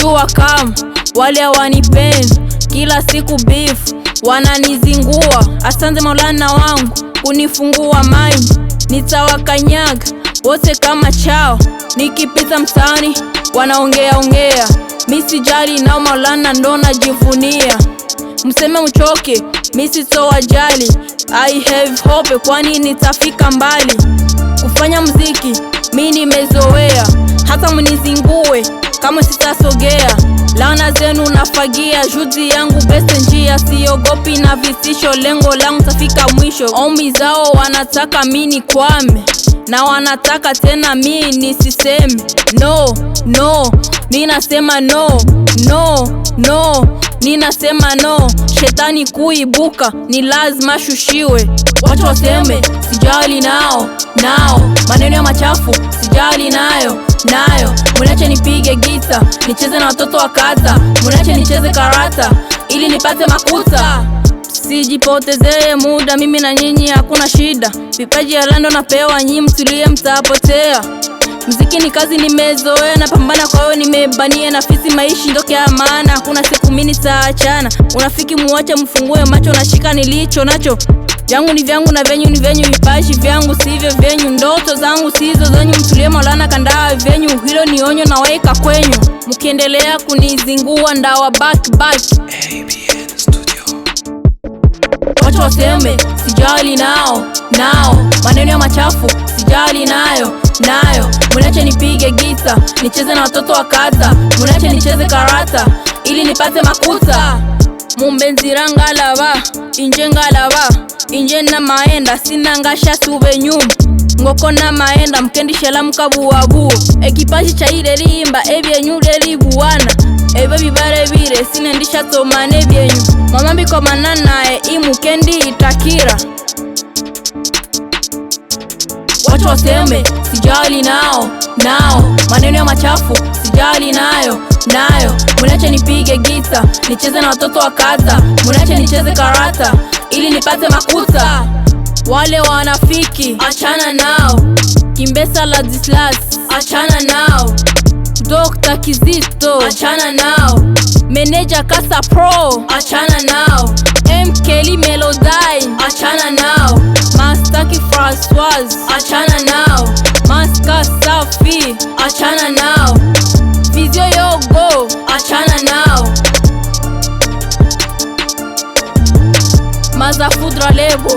jua kama wale wanipendi, kila siku beef wananizingua. Asante Maulana wangu kunifungua mind, nitawakanyaga wote kama chao. Nikipita mtaani wanaongea ongea, mimi sijali nao Maulana ndo najivunia. Mseme mchoke, mimi sitowajali. I have hope kwani nitafika mbali. Kufanya muziki mimi nimezoea, hata mnizingue kama sitasogea. Laana zenu nafagia, juhudi yangu best njia. Siogopi na vitisho, lengo langu tafika mwisho. Ombi zao wanataka mimi nikwame, na wanataka tena mimi nisiseme no no. Ninasema no no no, ninasema no. Shetani kuibuka ni lazima shushiwe. Watu waseme sijali nao maneno ya machafu sijali nayo. Mwache nipige gita, nicheze na watoto wa kata. Mwache nicheze karata ili nipate makuta. Sijipotezee muda, mimi na nyinyi hakuna shida. Vipaji ya lando napewa, nyinyi mtulie mtapotea. Muziki ni kazi nimezoea, napambana kwa hiyo nimebania. Nafisi maishi ndoke ya maana, hakuna siku mimi nitaachana. Unafiki muache mfungue macho, nashika nilicho nacho. Vyangu ni vyangu na venyu ni venyu, vipaji vyangu sivyo venyu. Ndoto zangu sizo zenyu, mtulie Maulana kandaa venyu. Hilo ni onyo na waika kwenyu, mkiendelea kunizingua ndawa back. Watu waseme sijali nao maneno ya machafu sijali nayo. Mwache nipige gita, nicheze na watoto wa kata. Mwache nicheze karata ili nipate makuta. Mumbenzira ngalaba inje ngalaba inje na maenda, sinangasha sube nyuma ngoko na maenda. Mkendishela mkabuwabu ekipaji cha ile rimba ebyenyule libuwana. Ebe bibare bire sinendisha tomane byenyu. Mama mbiko mananae imukendi itakira. Watu waseme sijali nao maneno ya machafu sijali nayo. Mwache nipige gita, nicheze na watoto wa kata. Mwache nicheze karata ili nipate makuta. Wale wanafiki achana nao, Kimbesa Ladislas achana nao, Dr. Kizito achana nao, Meneja Kasa Pro achana nao, Mkeli Melodai achana nao, Mastaki Françoise achana nao, Maska Safi achana nao, Vizio Yogo achana nao, Mazafudra Lebo